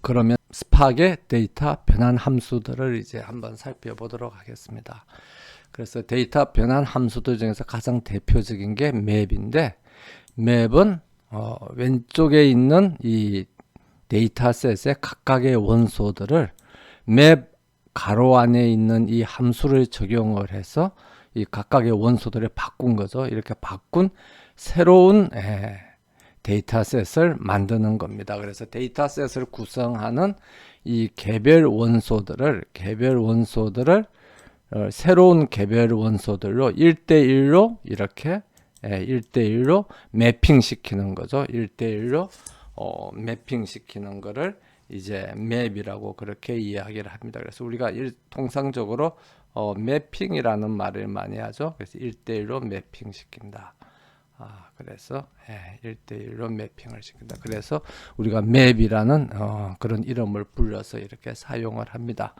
그러면 스팍의 데이터 변환 함수들을 이제 한번 살펴보도록 하겠습니다. 그래서 데이터 변환 함수들 중에서 가장 대표적인 게 맵인데, 맵은 왼쪽에 있는 이 데이터셋의 각각의 원소들을 맵 가로 안에 있는 이 함수를 적용을 해서 이 각각의 원소들을 바꾼 거죠. 이렇게 바꾼 새로운 데이터셋을 만드는 겁니다. 그래서 데이터셋을 구성하는 이 개별 원소들을 새로운 개별 원소들로 1대1로 이렇게 1대1로 매핑시키는 거죠. 1대1로 매핑시키는 거를 이제 맵이라고 그렇게 이야기를 합니다. 그래서 우리가 통상적으로 매핑이라는 말을 많이 하죠. 그래서 1대1로 매핑시킨다. 그래서 1대1로 매핑을 시킨다. 그래서 우리가 맵이라는 그런 이름을 불러서 이렇게 사용을 합니다.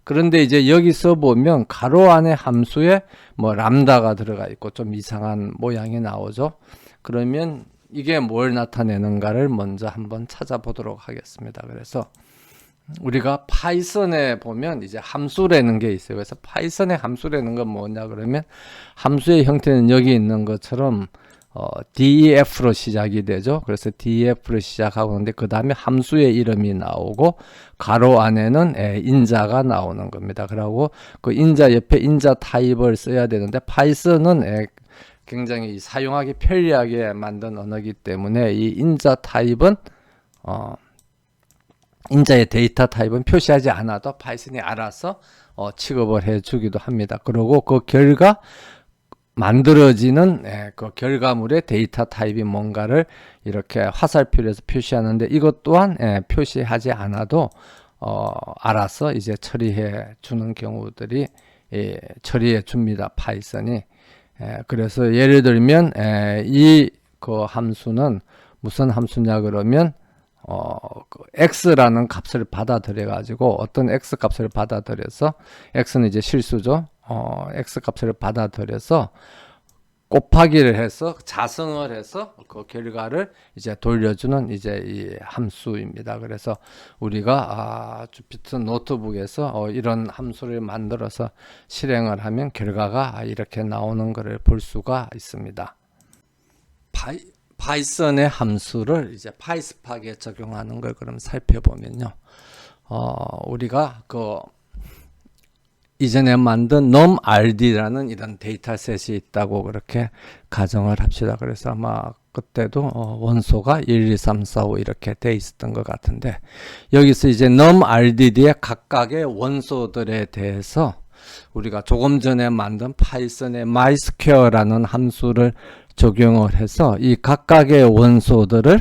그런데 이제 여기서 보면 가로 안에 함수에 뭐 람다가 들어가 있고 좀 이상한 모양이 나오죠. 그러면 이게 뭘 나타내는가를 먼저 한번 찾아보도록 하겠습니다. 그래서 우리가 파이썬에 보면 이제 함수라는 게 있어요. 그래서 파이썬의 함수라는 건 뭐냐 그러면 함수의 형태는 여기 있는 것처럼 DEF로 시작이 되죠. 그래서 DEF로 시작하고 있는데 그 다음에 함수의 이름이 나오고 가로 안에는 인자가 나오는 겁니다. 그리고 그 인자 옆에 인자 타입을 써야 되는데 파이썬은 굉장히 사용하기 편리하게 만든 언어이기 때문에 이 인자 타입은 인자의 데이터 타입은 표시하지 않아도 파이썬이 알아서 취급을 해 주기도 합니다. 그리고 그 결과 만들어지는 그 결과물의 데이터 타입이 뭔가를 이렇게 화살표로 해서 표시하는데 이것 또한 표시하지 않아도 알아서 이제 처리해 주는 경우들이 처리해 줍니다. 파이썬이. 그래서 예를 들면 이 그 함수는 무슨 함수냐 그러면 그 x라는 값을 받아들여 가지고 어떤 x 값을 받아들여서 x는 이제 실수죠. x 값을 받아들여서 곱하기를 해서 자성을 해서 그 결과를 이제 돌려주는 이제 이 함수입니다. 그래서 우리가 주피터 노트북에서 이런 함수를 만들어서 실행을 하면 결과가 이렇게 나오는 것을 볼 수가 있습니다. 파이썬의 함수를 이제 파이스팍에 적용하는 걸 그럼 살펴보면요. 우리가 그 이전에 만든 numRD라는 이런 데이터셋이 있다고 그렇게 가정을 합시다. 그래서 아마 그때도 원소가 1, 2, 3, 4, 5 이렇게 돼 있었던 것 같은데 여기서 이제 numRD의 각각의 원소들에 대해서 우리가 조금 전에 만든 파이썬의 mysql라는 함수를 적용을 해서 이 각각의 원소들을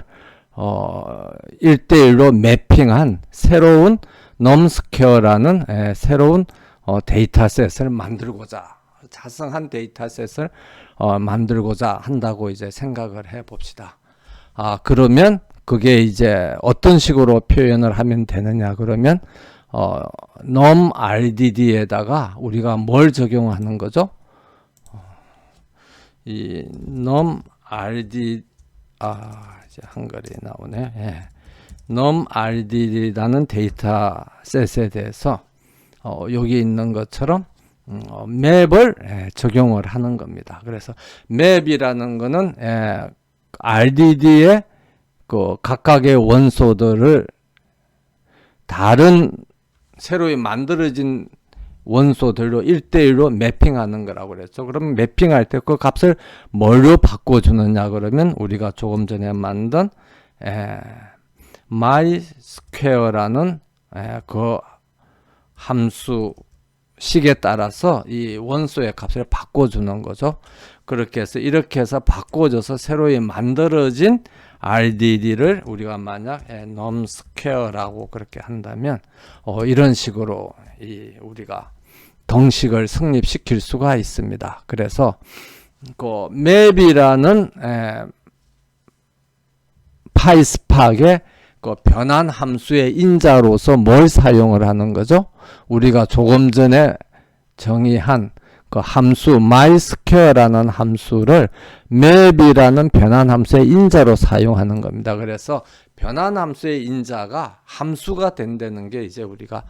1대1로 매핑한 새로운 numsql라는 새로운 데이터셋을 만들고자 자성한 데이터셋을 만들고자 한다고 이제 생각을 해 봅시다. 그러면 그게 이제 어떤 식으로 표현을 하면 되느냐 그러면 numRD에다가 우리가 뭘 적용하는 거죠? 이 numRD 이제 한글이 나오네. numRD라는 데이터셋에 대해서 여기 있는 것처럼 맵을 적용을 하는 겁니다. 그래서 맵이라는 거는 RDD의 그 각각의 원소들을 다른 새로 만들어진 원소들로 1대1로 매핑하는 거라고 그랬죠. 그러면 매핑할 때 그 값을 뭘로 바꿔주느냐 그러면 우리가 조금 전에 만든 mysql라는 그 함수식에 따라서 이 원소의 값을 바꿔주는 거죠. 그렇게 해서 이렇게 해서 바꿔줘서 새로 만들어진 RDD를 우리가 만약 numsql라고 그렇게 한다면 이런 식으로 우리가 덩식을 성립시킬 수가 있습니다. 그래서 그 맵이라는 파이스팍의 그 변환 함수의 인자로서 뭘 사용을 하는 거죠? 우리가 조금 전에 정의한 그 함수 mysquare라는 함수를 map이라는 변환 함수의 인자로 사용하는 겁니다. 그래서 변환 함수의 인자가 함수가 된다는 게 이제 우리가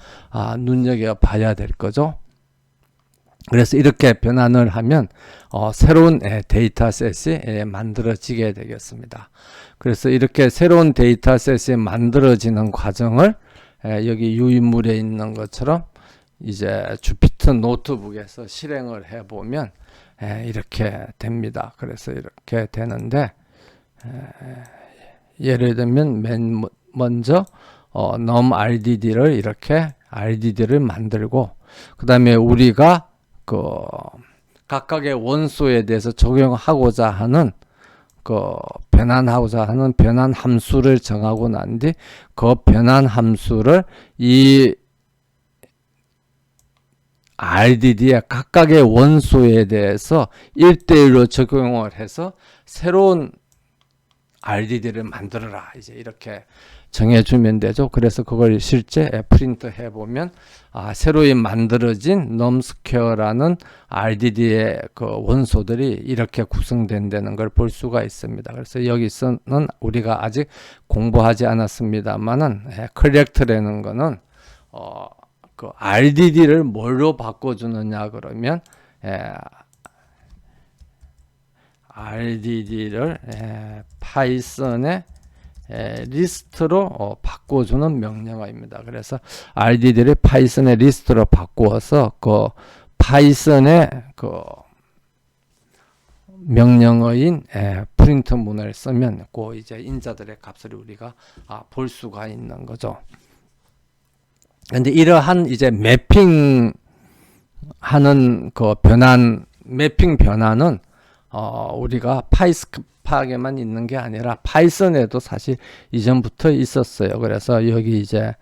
눈여겨 봐야 될 거죠. 그래서 이렇게 변환을 하면 새로운 데이터셋이 만들어지게 되겠습니다. 그래서 이렇게 새로운 데이터셋이 만들어지는 과정을 여기 유인물에 있는 것처럼 이제 주피터 노트북에서 실행을 해보면 이렇게 됩니다. 그래서 이렇게 되는데 예를 들면 맨 먼저 num RDD를 이렇게 RDD를 만들고 그 다음에 우리가 그 각각의 원소에 대해서 적용하고자 하는 변환하고자 하는 변환 함수를 정하고 난 뒤 그 변환 함수를 이 RDD의 각각의 원소에 대해서 1대1로 적용을 해서 새로운 RDD를 만들어라. 이제 이렇게 정해주면 되죠. 그래서 그걸 실제 프린트 해보면 새로이 만들어진 numSquare라는 RDD의 그 원소들이 이렇게 구성된다는 걸 볼 수가 있습니다. 그래서 여기서는 우리가 아직 공부하지 않았습니다만은 correct라는 거는 그 RDD를 뭘로 바꿔주느냐 그러면 RDD를 파이썬의 리스트로 바꿔주는 명령어입니다. 그래서 RDD를 파이썬의 리스트로 바꾸어서 그 파이썬의 그 명령어인 프린트 문을 쓰면 그 이제 인자들의 값을 우리가 볼 수가 있는 거죠. 근데 이러한 이제 매핑 하는 그 매핑 변화는 우리가 파이스파에만 있는 게 아니라 파이썬에도 사실 이전부터 있었어요. 그래서 여기 이제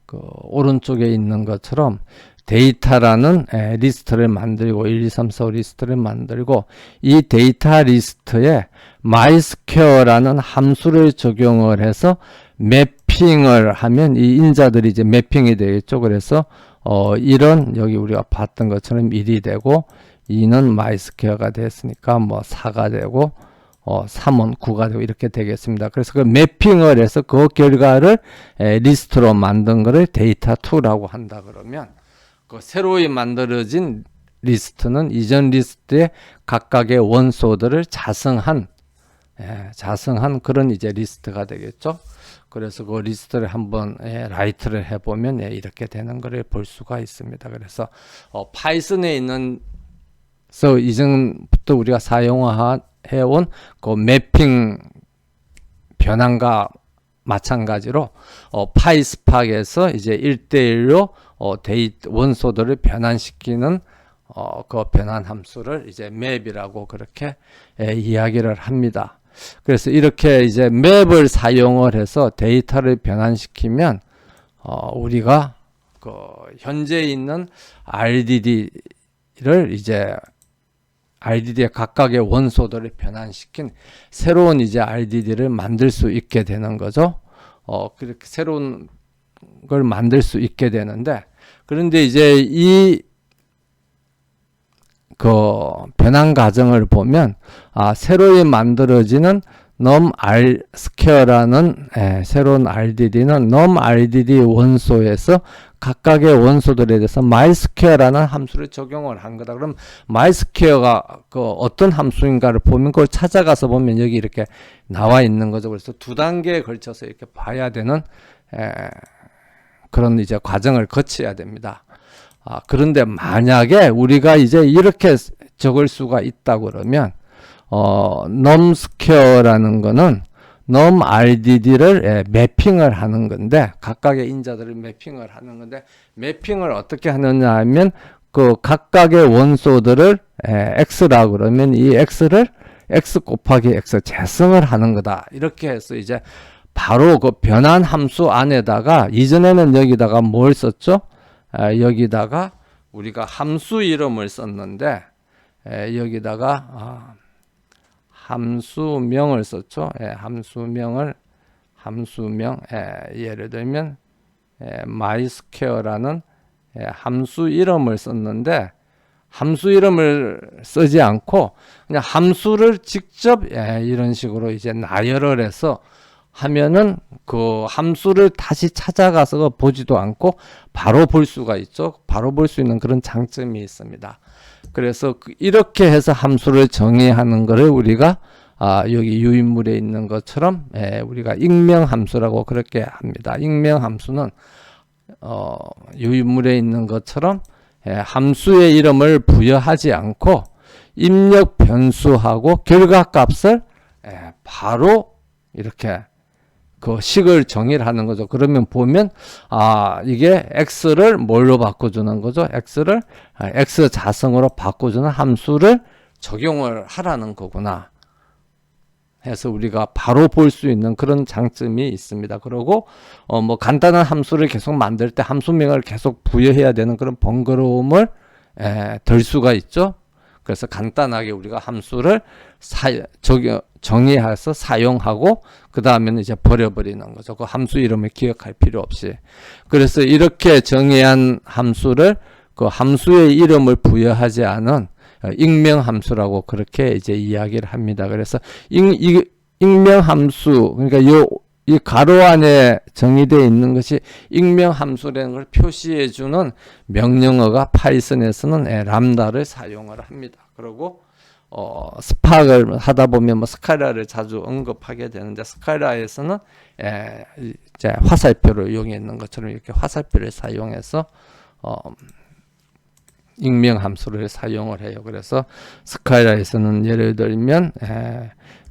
그 오른쪽에 있는 것처럼 데이터라는 리스트를 만들고 1, 2, 3, 4, 5 리스트를 만들고 이 데이터 리스트에 mysquare라는 함수를 적용을 해서 매핑을 하면 이 인자들이 이제 매핑이 되겠죠. 그래서 이런 여기 우리가 봤던 것처럼 1이 되고 2는 mysquare가 됐으니까 뭐 4가 되고 3은 9가 되고 이렇게 되겠습니다. 그래서 그 매핑을 해서 그 결과를 리스트로 만든 거를 데이터2라고 한다 그러면 그 새로이 만들어진 리스트는 이전 리스트의 각각의 원소들을 자성한 그런 이제 리스트가 되겠죠. 그래서 그 리스트를 한번 라이트를 해보면 이렇게 되는 것을 볼 수가 있습니다. 그래서 파이썬에 있는 이전부터 우리가 사용해온 그 매핑 변환과 마찬가지로 파이스팍에서 이제 1대1로 원소들을 변환시키는 그 변환 함수를 이제 map이라고 그렇게 이야기를 합니다. 그래서 이렇게 이제 map을 사용을 해서 데이터를 변환시키면 우리가 그 현재 있는 RDD를 이제 RDD의 각각의 원소들을 변환시킨 새로운 이제 RDD를 만들 수 있게 되는 거죠. 그렇게 새로운 걸 만들 수 있게 되는데, 그런데 이제 이 그 변환 과정을 보면 새로이 만들어지는 numRsquare라는 새로운 RDD는 numRDD 원소에서 각각의 원소들에 대해서 mysquare라는 함수를 적용을 한 거다. 그럼 mysquare가 그 어떤 함수인가를 보면 그걸 찾아가서 보면 여기 이렇게 나와 있는 거죠. 그래서 두 단계에 걸쳐서 이렇게 봐야 되는 그런 이제 과정을 거쳐야 됩니다. 그런데 만약에 우리가 이제 이렇게 적을 수가 있다 그러면 numSquare라는 거는 numRDD를 매핑을 하는 건데, 각각의 인자들을 매핑을 하는 건데, 매핑을 어떻게 하느냐 하면 그 각각의 원소들을 x라고 그러면 이 x를 x 곱하기 x 재성을 하는 거다. 이렇게 해서 이제 바로 그 변환 함수 안에다가, 이전에는 여기다가 뭘 썼죠? 여기다가 우리가 함수 이름을 썼는데 여기다가 함수명을 썼죠. 함수명 예를 들면 mysquare라는 함수 이름을 썼는데 함수 이름을 쓰지 않고 그냥 함수를 직접 이런 식으로 이제 나열을 해서 하면은 그 함수를 다시 찾아가서 보지도 않고 바로 볼 수가 있죠. 바로 볼 수 있는 그런 장점이 있습니다. 그래서 이렇게 해서 함수를 정의하는 거를 우리가 여기 유인물에 있는 것처럼 우리가 익명함수라고 그렇게 합니다. 익명함수는 유인물에 있는 것처럼 함수의 이름을 부여하지 않고 입력 변수하고 결과값을 바로 이렇게 그 식을 정의를 하는 거죠. 그러면 보면 이게 x를 뭘로 바꿔주는 거죠? x를 x 자성으로 바꿔주는 함수를 적용을 하라는 거구나 해서 우리가 바로 볼 수 있는 그런 장점이 있습니다. 그리고 뭐 간단한 함수를 계속 만들 때 함수명을 계속 부여해야 되는 그런 번거로움을 덜 수가 있죠. 그래서 간단하게 우리가 함수를 정의해서 사용하고 그 다음에는 이제 버려버리는 거죠. 그 함수 이름을 기억할 필요 없이. 그래서 이렇게 정의한 함수를 그 함수의 이름을 부여하지 않은 익명함수라고 그렇게 이제 이야기를 합니다. 그래서 익명함수, 그러니까 이 가로 안에 정의되어 있는 것이 익명함수라는 걸 표시해주는 명령어가 파이썬에서는 람다를 사용을 합니다. 그리고 스파크를 하다 보면 뭐 스칼라를 자주 언급하게 되는데 스칼라에서는 이제 화살표를 이용했는 것처럼 이렇게 화살표를 사용해서 익명함수를 사용을 해요. 그래서 스칼라에서는 예를 들면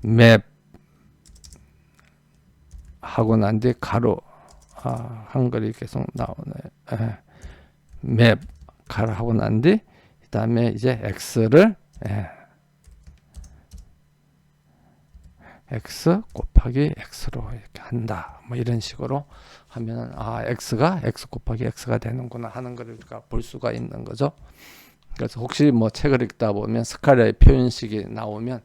맵 하고 난 뒤 가로 한글이 계속 나오네. 맵 가로 하고 난 뒤 그다음에 이제 x를 x 곱하기 x로 이렇게 한다. 뭐 이런 식으로 하면 x가 x 곱하기 x가 되는구나 하는 걸 우리가 볼 수가 있는 거죠. 그래서 혹시 뭐 책을 읽다 보면 스칼라의 표현식이 나오면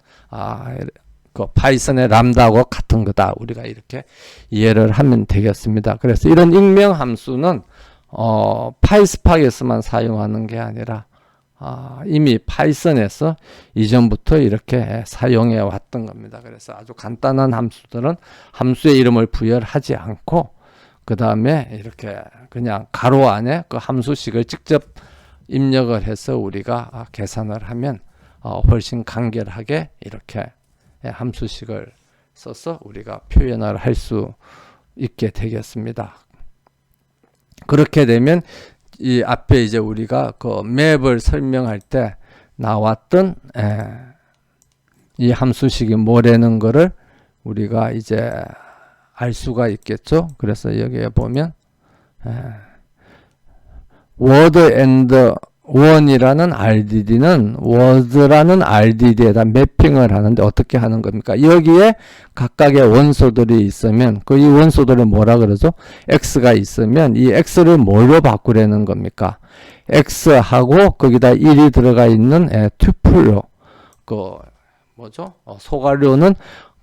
그 파이썬의 람다하고 같은 거다. 우리가 이렇게 이해를 하면 되겠습니다. 그래서 이런 익명함수는 파이스팍에서만 사용하는 게 아니라 이미 파이썬에서 이전부터 이렇게 사용해 왔던 겁니다. 그래서 아주 간단한 함수들은 함수의 이름을 부여하지 않고 그 다음에 이렇게 그냥 가로 안에 그 함수식을 직접 입력을 해서 우리가 계산을 하면 훨씬 간결하게 이렇게 함수식을 써서 우리가 표현을 할 수 있게 되겠습니다. 그렇게 되면 이 앞에 이제 우리가 그 맵을 설명할 때 나왔던 이 함수식이 뭐라는 거를 우리가 이제 알 수가 있겠죠. 그래서 여기에 보면 word and 원이라는 RDD는 word라는 RDD에다 매핑을 하는데 어떻게 하는 겁니까? 여기에 각각의 원소들이 있으면 그 이 원소들을 뭐라 그러죠? x가 있으면 이 x를 뭘로 바꾸려는 겁니까? x하고 거기다 1이 들어가 있는 튜플로 그 뭐죠? 소괄료는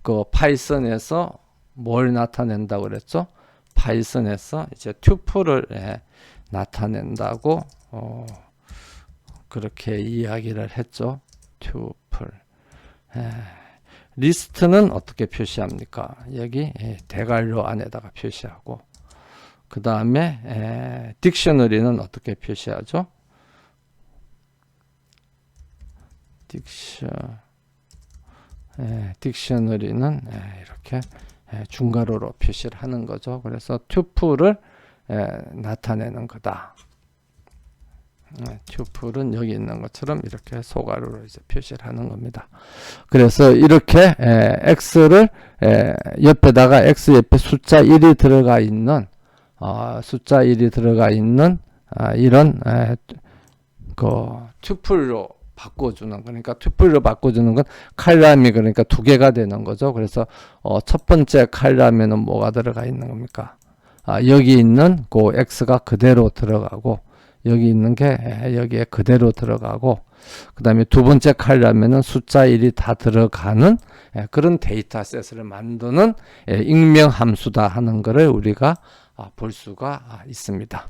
그 파이썬에서 뭘 나타낸다고 그랬죠? 파이썬에서 이제 튜플을 나타낸다고 그렇게 이야기를 했죠. 튜플. 리스트는 어떻게 표시합니까? 여기 대괄호 안에다가 표시하고 그 다음에 딕셔너리는 어떻게 표시하죠? 딕셔너리는 이렇게 중괄호로 표시를 하는 거죠. 그래서 튜플을 나타내는 거다. 튜플은 여기 있는 것처럼 이렇게 소괄호로 이제 표시를 하는 겁니다. 그래서 이렇게 x를 옆에다가 x 옆에 숫자 1이 들어가 있는 이런 그 튜플로 바꿔주는 그러니까 튜플로 바꿔주는 건 칼럼이 그러니까 두 개가 되는 거죠. 그래서 첫 번째 칼럼에는 뭐가 들어가 있는 겁니까? 여기 있는 그 x가 그대로 들어가고 여기 있는 게 여기에 그대로 들어가고 그 다음에 두 번째 칼럼에는 숫자 1이 다 들어가는 그런 데이터셋을 만드는 익명함수다 하는 것을 우리가 볼 수가 있습니다.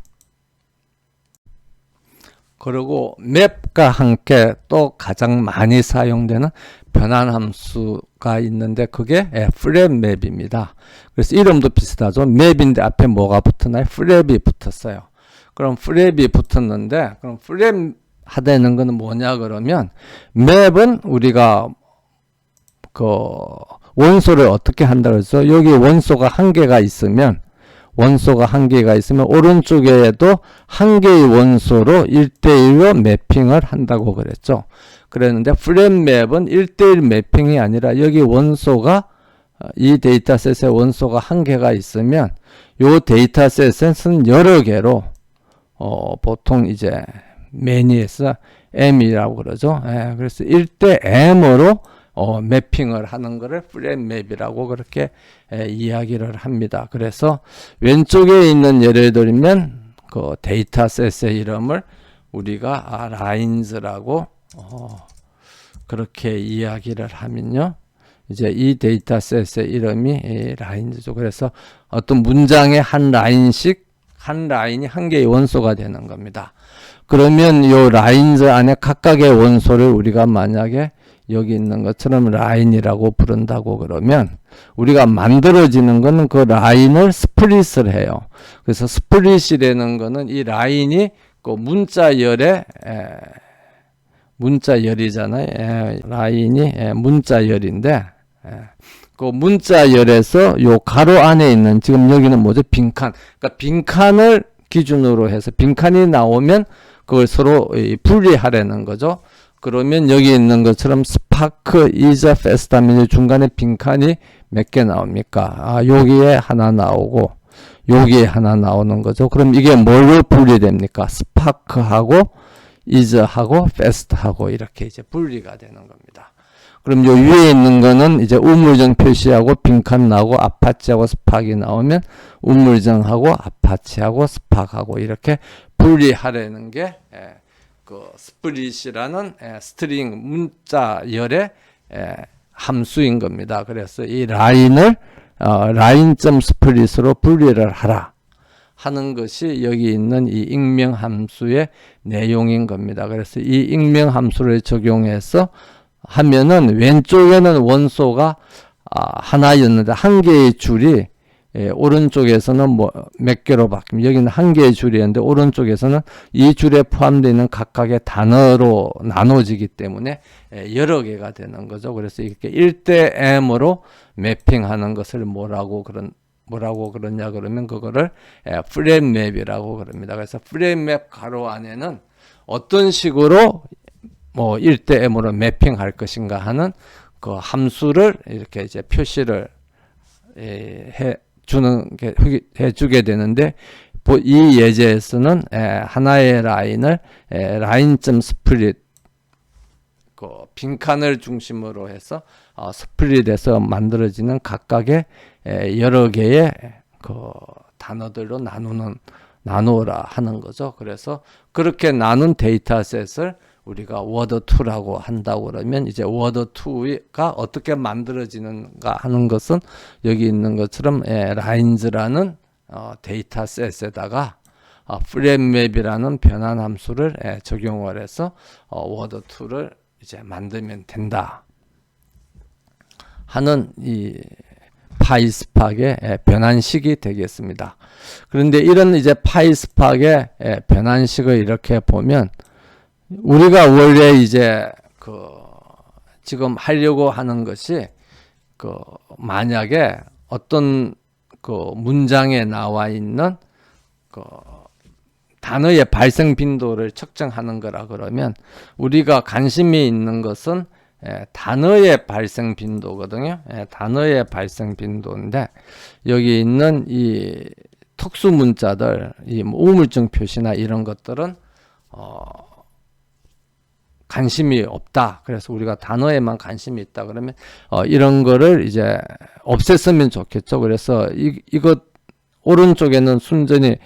그리고 맵과 함께 또 가장 많이 사용되는 변환 함수가 있는데 그게 프랩 맵입니다. 그래서 이름도 비슷하죠. 맵인데 앞에 뭐가 붙었나요? 프랩이 붙었어요. 그럼 프랩이 붙었는데 그럼 프랩 하다는 거는 뭐냐 그러면 맵은 우리가 그 원소를 어떻게 한다 그래서 여기 원소가 한 개가 있으면 오른쪽에도 한 개의 원소로 1대1로 매핑을 한다고 그랬죠. 그랬는데 프레임 맵은 1대1 매핑이 아니라 여기 원소가 이 데이터셋에 원소가 한 개가 있으면 이 데이터셋은 여러 개로 보통 이제 매니에서 M이라고 그러죠. 그래서 1대 M으로 매핑을 하는 것을 프레임 맵이라고 그렇게 이야기를 합니다. 그래서 왼쪽에 있는 예를 들면 그 데이터셋의 이름을 우리가 라인즈라고 그렇게 이야기를 하면요. 이제 이 데이터셋의 이름이 라인즈죠. 그래서 어떤 문장의 한 라인이 한 개의 원소가 되는 겁니다. 그러면 이 라인즈 안에 각각의 원소를 우리가 만약에 여기 있는 것처럼 라인이라고 부른다고 그러면 우리가 만들어지는 거는 그 라인을 스플릿을 해요. 그래서 스플릿이라는 거는 이 라인이 그 문자열이잖아요. 라인이 문자열인데 그 문자열에서 요 가로 안에 있는 지금 여기는 뭐죠? 빈칸. 그러니까 빈칸을 기준으로 해서 빈칸이 나오면 그걸 서로 분리하려는 거죠. 그러면 여기 있는 것처럼 스파크 is fast 하면 중간에 빈칸이 몇 개 나옵니까? 여기에 하나 나오고 여기에 하나 나오는 거죠. 그럼 이게 뭘로 분리됩니까? 스파크하고 is하고 fast하고 이렇게 이제 분리가 되는 겁니다. 그럼 요 위에 있는 거는 이제 우물정 표시하고 빈칸 나오고 아파치하고 스팍이 나오면 우물정하고 아파치하고 스팍하고 이렇게 분리하려는 게 그 스플릿이라는 스트링 문자열의 함수인 겁니다. 그래서 이 라인을 라인.스플릿으로 분리를 하라 하는 것이 여기 있는 이 익명 함수의 내용인 겁니다. 그래서 이 익명 함수를 적용해서 하면은 왼쪽에는 원소가 하나였는데 한 개의 줄이 오른쪽에서는 뭐 몇 개로 바뀌면 여기는 한 개의 줄이었는데 오른쪽에서는 이 줄에 포함되어 있는 각각의 단어로 나눠지기 때문에 여러 개가 되는 거죠. 그래서 이렇게 1대 M으로 매핑하는 것을 뭐라고 그러냐 그러면 그거를 프레임 맵이라고 그럽니다. 그래서 프레임 맵 가로 안에는 어떤 식으로 뭐 1대 M으로 매핑할 것인가 하는 그 함수를 이렇게 이제 표시를 해주게 되는데 이 예제에서는 하나의 라인을 라인.스플릿 그 빈칸을 중심으로 해서 스플릿에서 만들어지는 각각의 여러 개의 그 단어들로 나누어라 하는 거죠. 그래서 그렇게 나눈 데이터셋을 우리가 워드2라고 한다고 그러면 이제 워드2가 어떻게 만들어지는가 하는 것은 여기 있는 것처럼 라인즈라는 데이터셋에다가 프레임맵이라는 변환 함수를 적용을 해서 워드2를 이제 만들면 된다 하는 이 파이스팍의 변환식이 되겠습니다. 그런데 이런 이제 파이스팍의 변환식을 이렇게 보면 우리가 원래 이제 지금 하려고 하는 것이 만약에 어떤 문장에 나와 있는 단어의 발생 빈도를 측정하는 거라 그러면 우리가 관심이 있는 것은 단어의 발생 빈도거든요. 단어의 발생 빈도인데 여기 있는 이 특수 문자들, 이 우물정 표시나 이런 것들은 관심이 없다. 그래서 우리가 단어에만 관심이 있다 그러면 이런 거를 이제 없앴으면 좋겠죠. 그래서 이것 오른쪽에는 순전히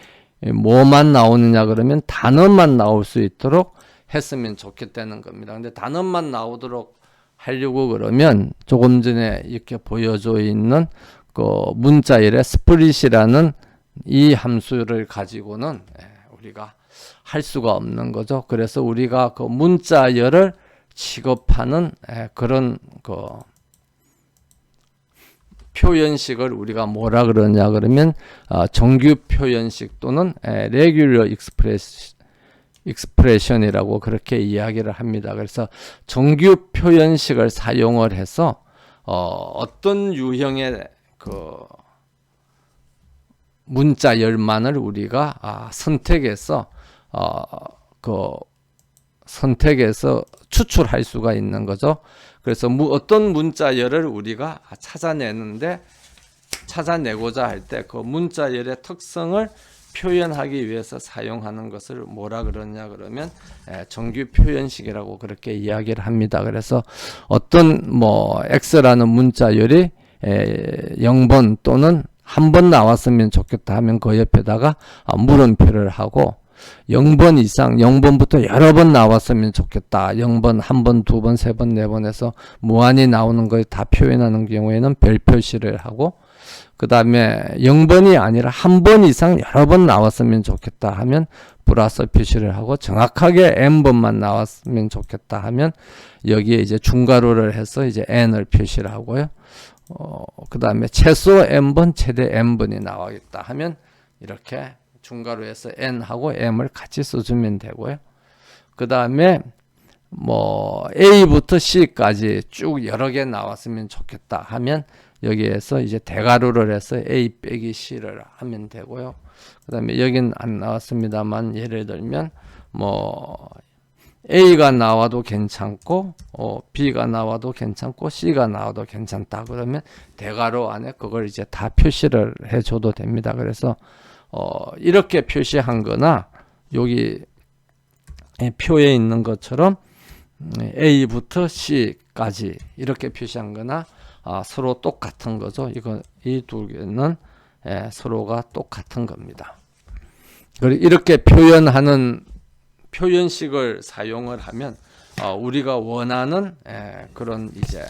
뭐만 나오느냐 그러면 단어만 나올 수 있도록 했으면 좋겠다는 겁니다. 근데 단어만 나오도록 하려고 그러면 조금 전에 이렇게 보여져 있는 그 문자열의 스플릿이라는 이 함수를 가지고는 우리가 할 수가 없는 거죠. 그래서 우리가 그 문자열을 취급하는 그런 그 표현식을 우리가 뭐라 그러냐 그러면 정규 표현식 또는 레귤러 익스프레션이라고 그렇게 이야기를 합니다. 그래서 정규 표현식을 사용을 해서 어떤 유형의 그 문자열만을 우리가 선택해서 선택해서 추출할 수가 있는 거죠. 그래서 어떤 문자열을 우리가 찾아내고자 할 때 그 문자열의 특성을 표현하기 위해서 사용하는 것을 뭐라 그러냐 그러면 정규 표현식이라고 그렇게 이야기를 합니다. 그래서 어떤 X라는 문자열이 0번 또는 한 번 나왔으면 좋겠다 하면 그 옆에다가 물음표를 하고 0번 이상 0번부터 여러 번 나왔으면 좋겠다. 0번, 한 번, 두 번, 세 번, 네 번 해서 무한히 나오는 걸 다 표현하는 경우에는 별 표시를 하고 그 다음에 0번이 아니라 한 번 이상 여러 번 나왔으면 좋겠다 하면 플러스 표시를 하고 정확하게 n번만 나왔으면 좋겠다 하면 여기에 이제 중괄호를 해서 이제 n을 표시를 하고요. 그 다음에 최소 n번, 최대 n번이 나와야겠다 하면 이렇게 중괄호에서 n하고 m을 같이 써주면 되고요. 그 다음에 A부터 C까지 쭉 여러 개 나왔으면 좋겠다 하면 여기에서 이제 대괄호를 해서 A 빼기 C를 하면 되고요. 그 다음에 여긴 안 나왔습니다만 예를 들면 A가 나와도 괜찮고 B가 나와도 괜찮고 C가 나와도 괜찮다 그러면 대괄호 안에 그걸 이제 다 표시를 해줘도 됩니다. 그래서 이렇게 표시한 거나 여기 표에 있는 것처럼 A부터 C까지 이렇게 표시한 거나 서로 똑같은 거죠. 이 두 개는 서로가 똑같은 겁니다. 그리고 이렇게 표현하는 표현식을 사용을 하면 우리가 원하는 그런 이제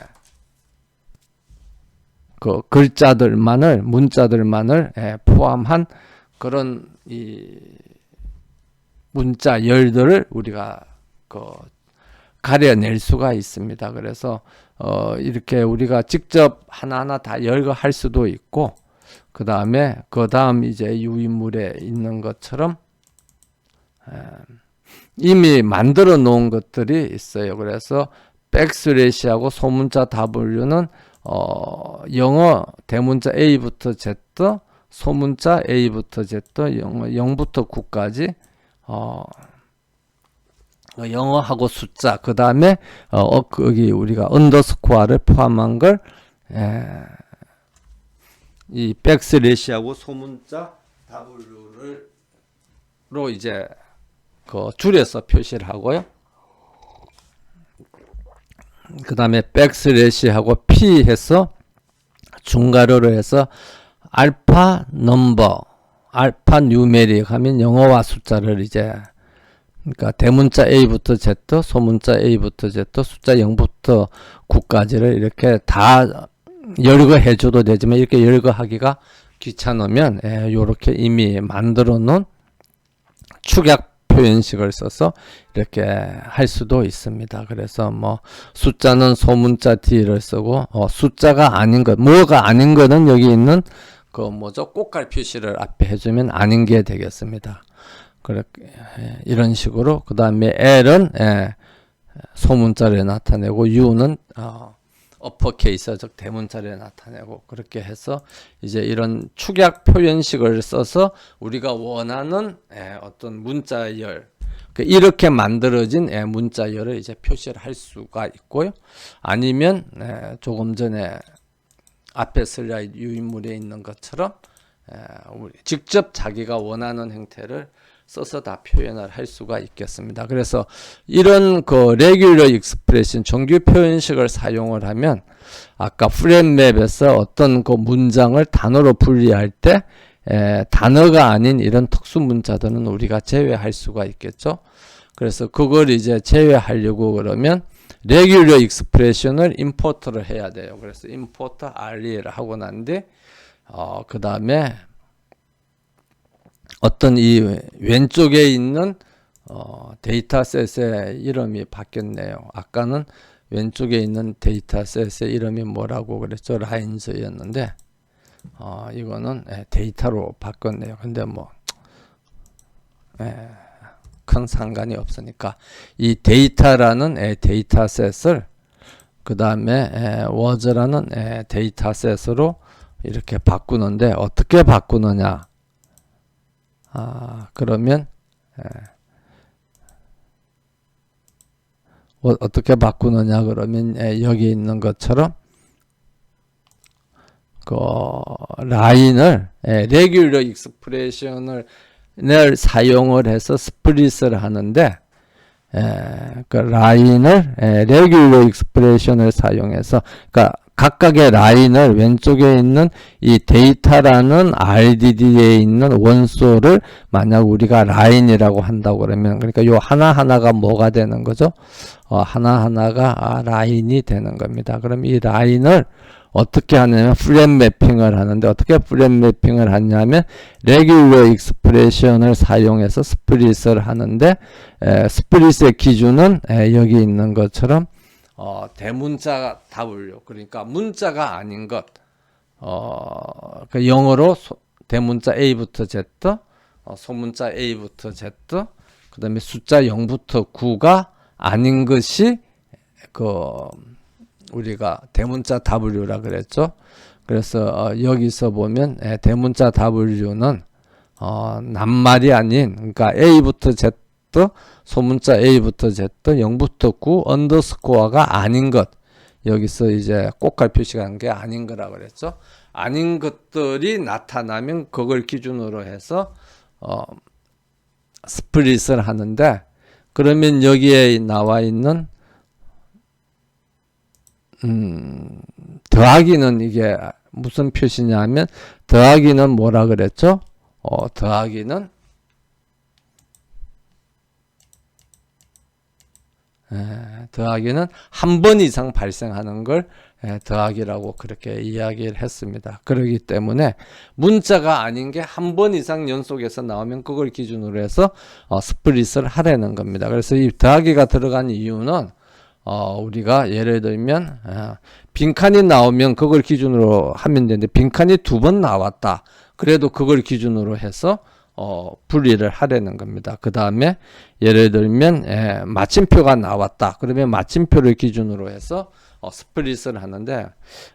그 문자들만을 포함한 그런 이 문자열들을 우리가 가려낼 수가 있습니다. 그래서 이렇게 우리가 직접 하나하나 다 열거할 수도 있고 그 다음 이제 유인물에 있는 것처럼 이미 만들어 놓은 것들이 있어요. 그래서 백슬래시하고 소문자 W는 영어 대문자 A부터 Z, 소문자 A부터 Z, 0부터 9까지 영어하고 숫자, 그 다음에 거기 우리가 언더스코어를 포함한 걸 이 백슬래시하고 소문자 W로 이제 줄여서 표시를 하고요. 그 다음에 백슬래시하고 P 해서 중괄호로 해서 알파 넘버, 알파 뉴메릭 하면 영어와 숫자를 이제 그러니까 대문자 A부터 Z, 소문자 A부터 Z, 숫자 0부터 9까지를 이렇게 다 열거해 줘도 되지만 이렇게 열거하기가 귀찮으면 이렇게 이미 만들어 놓은 축약 표현식을 써서 이렇게 할 수도 있습니다. 그래서 숫자는 소문자 D를 쓰고 숫자가 아닌 것, 뭐가 아닌 거는 여기 있는 꽃갈 표시를 앞에 해주면 아닌 게 되겠습니다. 그렇게 이런 식으로 그 다음에 L은 소문자를 나타내고 U는 어퍼케이스 즉 대문자를 나타내고 그렇게 해서 이제 이런 축약 표현식을 써서 우리가 원하는 어떤 문자열 이렇게 만들어진 문자열을 이제 표시를 할 수가 있고요. 아니면 조금 전에 앞에 슬라이드 유인물에 있는 것처럼 직접 자기가 원하는 형태를 써서 다 표현을 할 수가 있겠습니다. 그래서 이런 레귤러 익스프레션 정규 표현식을 사용을 하면 아까 프레임맵에서 어떤 문장을 단어로 분리할 때 단어가 아닌 이런 특수 문자들은 우리가 제외할 수가 있겠죠. 그래서 그걸 이제 제외하려고 그러면 레귤러 익스프레션을 임포트를 해야 돼요. 그래서 임포트 RE를 하고 난 뒤 그 다음에 어떤 이 왼쪽에 있는 데이터셋의 이름이 바뀌었네요. 아까는 왼쪽에 있는 데이터셋의 이름이 뭐라고 그랬죠? 라인즈였는데 이거는 데이터로 바꿨네요. 근데 뭐 큰 상관이 없으니까 이 데이터라는 데이터셋을 그 다음에 was라는 데이터셋으로 이렇게 바꾸는데 어떻게 바꾸느냐? 그러면 어떻게 바꾸느냐 그러면 여기 있는 것처럼 그 라인을 레귤러 익스프레션을 사용을 해서 스플릿을 하는데 그 라인을 레귤러 익스프레션을 사용해서 그러니까 각각의 라인을 왼쪽에 있는 이 데이터라는 RDD에 있는 원소를 만약 우리가 라인이라고 한다고 그러면 그러니까 요 하나하나가 뭐가 되는 거죠? 하나하나가 라인이 되는 겁니다. 그럼 이 라인을 어떻게 하냐면 프레임 매핑을 하는데 어떻게 프레임 매핑을 하냐면 레귤러 익스프레션을 사용해서 스플릿을 하는데 스플릿의 기준은 여기 있는 것처럼 대문자 W 그러니까 문자가 아닌 것 그 영어로 대문자 A부터 Z 소문자 A부터 Z 그 다음에 숫자 0부터 9가 아닌 것이 우리가 대문자 W라 그랬죠. 그래서 여기서 보면 대문자 W는 낱말이 아닌 그러니까 A부터 Z 소문자 A부터 Z 0부터 9 언더스코어가 아닌 것 여기서 이제 꽃갈 표시한 게 아닌 거라 그랬죠. 아닌 것들이 나타나면 그걸 기준으로 해서 스플릿을 하는데 그러면 여기에 나와 있는 더하기는 이게 무슨 표시냐면 더하기는 뭐라 그랬죠? 더하기는 한 번 이상 발생하는 걸 더하기라고 그렇게 이야기를 했습니다. 그렇기 때문에 문자가 아닌 게 한 번 이상 연속해서 나오면 그걸 기준으로 해서 스플릿을 하라는 겁니다. 그래서 이 더하기가 들어간 이유는 우리가 예를 들면 빈칸이 나오면 그걸 기준으로 하면 되는데 빈칸이 2번 나왔다. 그래도 그걸 기준으로 해서 분리를 하라는 겁니다. 그 다음에 예를 들면 마침표가 나왔다. 그러면 마침표를 기준으로 해서 스플릿을 하는데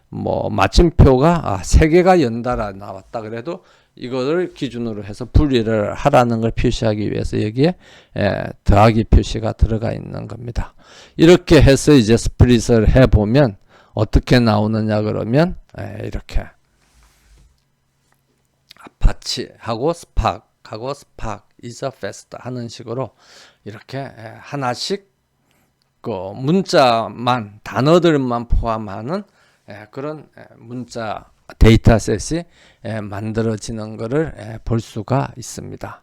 뭐 마침표가 3개가 연달아 나왔다. 그래도 이거를 기준으로 해서 분리를 하라는 걸 표시하기 위해서 여기에 더하기 표시가 들어가 있는 겁니다. 이렇게 해서 이제 스플릿을 해보면 어떻게 나오느냐 그러면 이렇게 아파치하고 스팍하고 스팍 is fast 하는 식으로 이렇게 하나씩 그 문자만 단어들만 포함하는 그런 문자 데이터셋이 만들어지는 것을 볼 수가 있습니다.